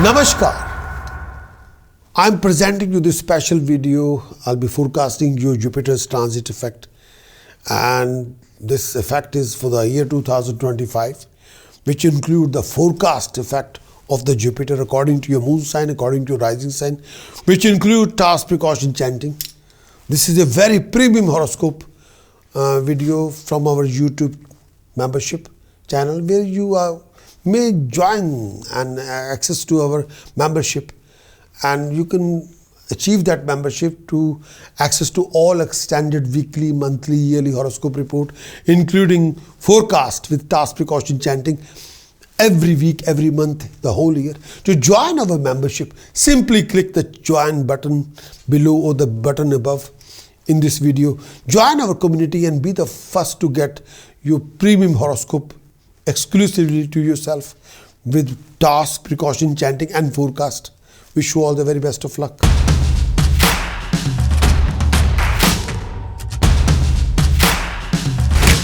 Namaskar. I'm presenting you this special video. I'll be forecasting your Jupiter's transit effect, and this effect is for the year 2025, which include the forecast effect of the Jupiter according to your moon sign, according to your rising sign, which include task, precaution, chanting. This is a very premium horoscope video from our YouTube membership channel, where you may join and access to our membership, and you can achieve that membership to access to all extended weekly, monthly, yearly horoscope report, including forecast with task, precaution, chanting every week, every month, the whole year. To join our membership, simply click the join button below or the button above in this video. Join our community and be the first to get your premium horoscope exclusively to yourself with task, precaution, chanting and forecast. Wish you all the very best of luck.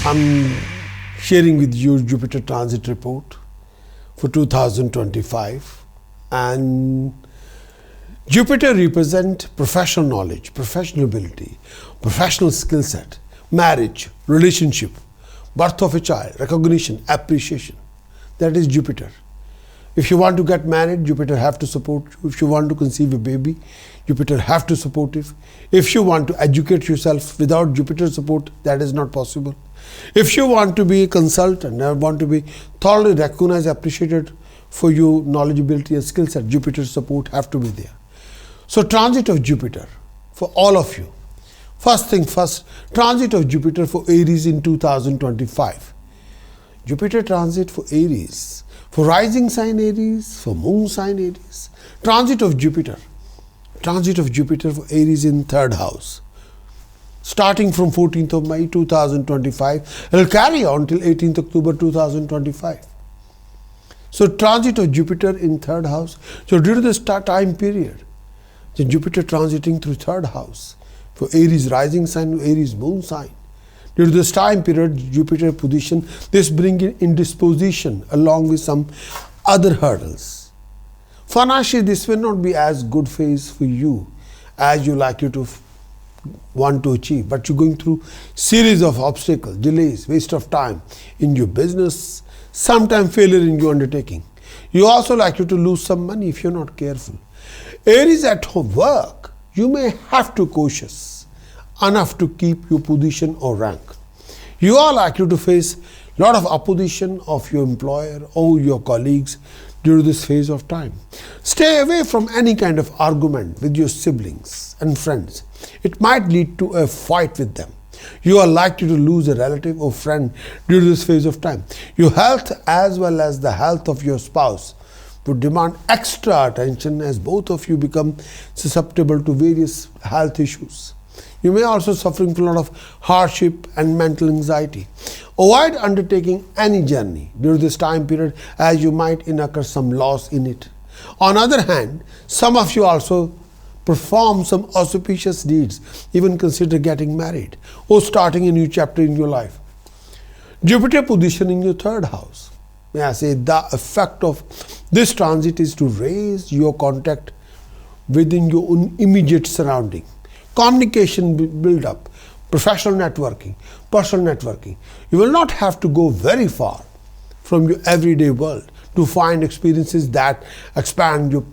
I'm sharing with you Jupiter transit report for 2025, and Jupiter represent professional knowledge, professional ability, professional skill set, marriage, relationship, birth of a child, recognition, appreciation. That is Jupiter. If you want to get married, Jupiter have to support you. If you want to conceive a baby, Jupiter have to support you. If you want to educate yourself without Jupiter support, that is not possible. If you want to be a consultant and want to be thoroughly recognized, appreciated for your knowledge, ability and skill set, Jupiter support have to be there. So transit of Jupiter for all of you. First thing first, transit of Jupiter for Aries in 2025. Jupiter transit for Aries, for rising sign Aries, for moon sign Aries. Transit of Jupiter for Aries in third house. Starting from 14th of May 2025, it will carry on till 18th October 2025. So transit of Jupiter in third house. So during this time period, the Jupiter transiting through third house for Aries rising sign, Aries moon sign. During this time period, Jupiter position, this bring in indisposition along with some other hurdles. Financially, this will not be as good phase for you as you likely to want to achieve, but you're going through series of obstacles, delays, waste of time in your business, sometime failure in your undertaking. You also likely to lose some money if you're not careful. Aries at home work, you may have to cautious enough to keep your position or rank. You are likely to face a lot of opposition of your employer or your colleagues during this phase of time. Stay away from any kind of argument with your siblings and friends. It might lead to a fight with them. You are likely to lose a relative or friend during this phase of time. Your health as well as the health of your spouse would demand extra attention as both of you become susceptible to various health issues. You may also suffering from a lot of hardship and mental anxiety. Avoid undertaking any journey during this time period as you might incur some loss in it. On the other hand, some of you also perform some auspicious deeds, even consider getting married or starting a new chapter in your life. Jupiter position in your third house. May I say the effect of this transit is to raise your contact within your own immediate surrounding. Communication build up, professional networking, personal networking. You will not have to go very far from your everyday world to find experiences that expand your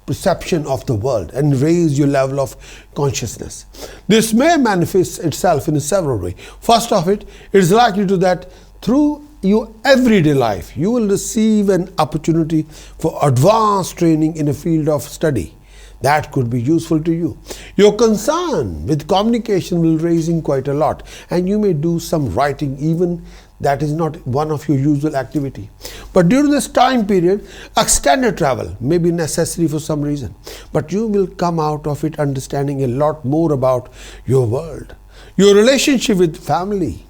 perception of the world and raise your level of consciousness. This may manifest itself in several ways. First of it is likely to that through your everyday life, you will receive an opportunity for advanced training in a field of study that could be useful to you. Your concern with communication will raising quite a lot, and you may do some writing even that is not one of your usual activity. But during this time period, extended travel may be necessary for some reason, but you will come out of it understanding a lot more about your world. Your relationship with family,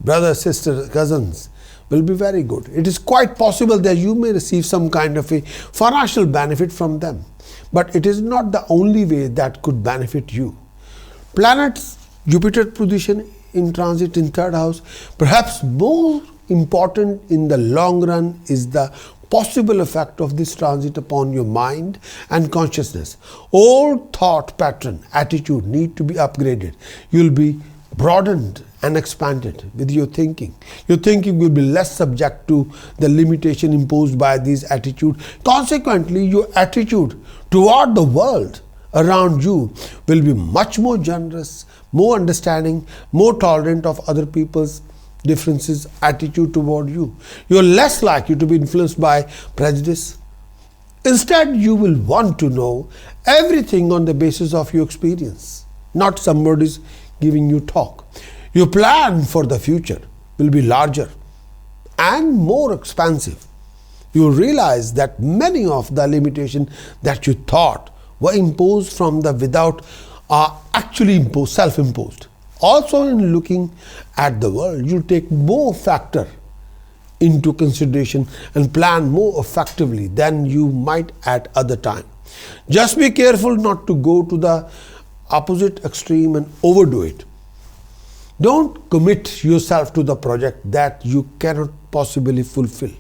brothers, sisters, cousins will be very good. It is quite possible that you may receive some kind of a financial benefit from them, but it is not the only way that could benefit you. Planets, Jupiter position in transit in third house, perhaps more important in the long run is the possible effect of this transit upon your mind and consciousness. All thought pattern, attitude need to be upgraded. You'll be broadened and expanded with your thinking. Your thinking will be less subject to the limitation imposed by these attitude. Consequently, your attitude toward the world around you will be much more generous, more understanding, more tolerant of other people's differences, attitude toward you. You are less likely to be influenced by prejudice. Instead, you will want to know everything on the basis of your experience, not somebody's giving you talk. Your plan for the future will be larger and more expansive. You will realize that many of the limitations that you thought were imposed from the without are actually imposed, self-imposed. Also, in looking at the world, you take more factor into consideration and plan more effectively than you might at other time. Just be careful not to go to the opposite extreme and overdo it. Don't commit yourself to the project that you cannot possibly fulfill.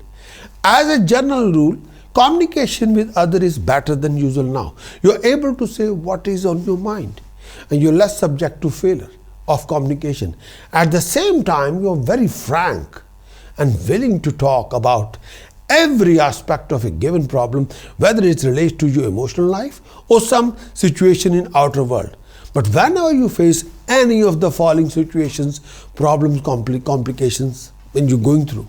As a general rule, communication with others is better than usual now. You're able to say what is on your mind and you're less subject to failure of communication. At the same time, you're very frank and willing to talk about every aspect of a given problem, whether it relates to your emotional life or some situation in outer world. But whenever you face any of the following situations, problems, complications when you're going through,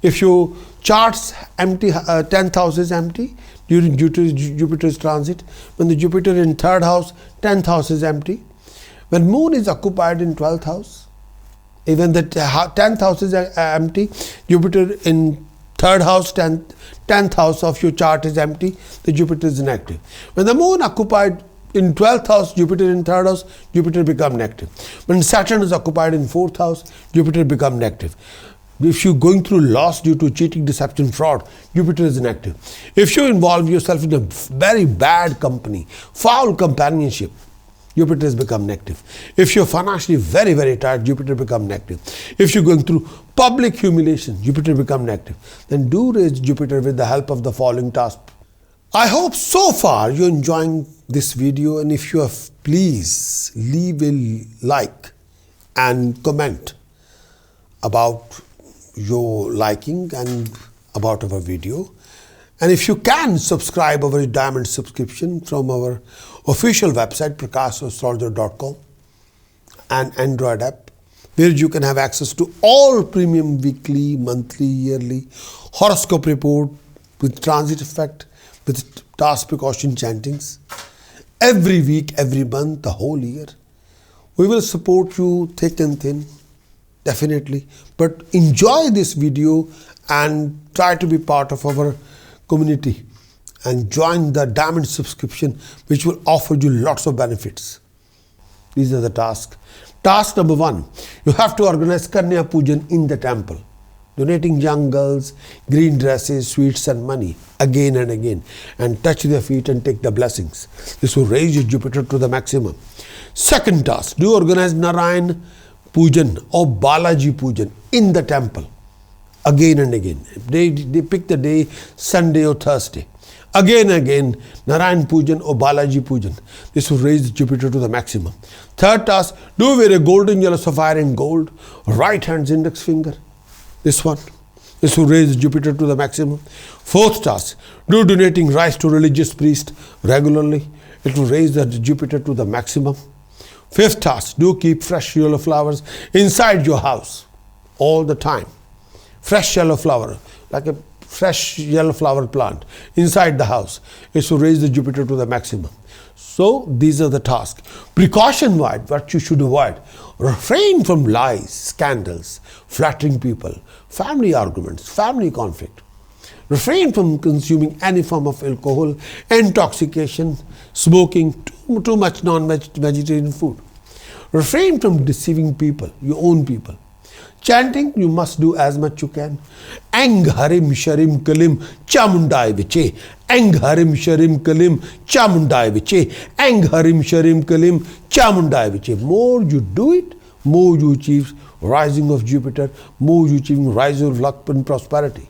if your chart's empty, 10th house is empty during Jupiter's transit, when the Jupiter in 3rd house, 10th house is empty, when Moon is occupied in 12th house, even the 10th house is empty, Jupiter in 3rd house, 10th house of your chart is empty, the Jupiter is negative. When the Moon occupied in 12th house, Jupiter in 3rd house, Jupiter become negative. When Saturn is occupied in 4th house, Jupiter become negative. If you're going through loss due to cheating, deception, fraud, Jupiter is negative. If you involve yourself in a very bad company, foul companionship, Jupiter has become negative. If you're financially very, very tired, Jupiter become negative. If you're going through public humiliation, Jupiter become negative. Then do raise Jupiter with the help of the following task. I hope so far you're enjoying this video, and if you are, please leave a like and comment about your liking and about our video. And if you can, subscribe our diamond subscription from our official website prakashastrologer.com and Android app, where you can have access to all premium weekly, monthly, yearly horoscope report with transit effect, with task precaution chantings, every week, every month, the whole year. We will support you thick and thin, definitely. But enjoy this video and try to be part of our community and join the diamond subscription, which will offer you lots of benefits. These are the tasks. Task number 1, you have to organize Kanya Pujan in the temple, donating young girls green dresses, sweets and money again and again, and touch their feet and take the blessings. This will raise your Jupiter to the maximum. Second task, do organize Narayan Pujan or Balaji Pujan in the temple again and again. They pick the day, Sunday or Thursday. Again and again, Narayan Pujan or Balaji Pujan. This will raise Jupiter to the maximum. Third task, do wear a golden, yellow, sapphire and gold, right hand's index finger. This one. This will raise Jupiter to the maximum. Fourth task, do donating rice to religious priest regularly. It will raise the Jupiter to the maximum. Fifth task, do keep fresh yellow flowers inside your house all the time. Fresh yellow flower, like a fresh yellow flower plant inside the house. It will raise the Jupiter to the maximum. So these are the tasks. Precaution-wise, what you should avoid. Refrain from lies, scandals, flattering people, family arguments, family conflict. Refrain from consuming any form of alcohol, intoxication, smoking, too much non-vegetarian food. Refrain from deceiving people, your own people. Chanting, you must do as much you can. Ang harim sharim kalim chamundai viche. Ang harim sharim kalim chamundai viche. Ang harim sharim kalim chamundai viche. More you do it, more you achieve rising of Jupiter, more you achieve rising of luck and prosperity.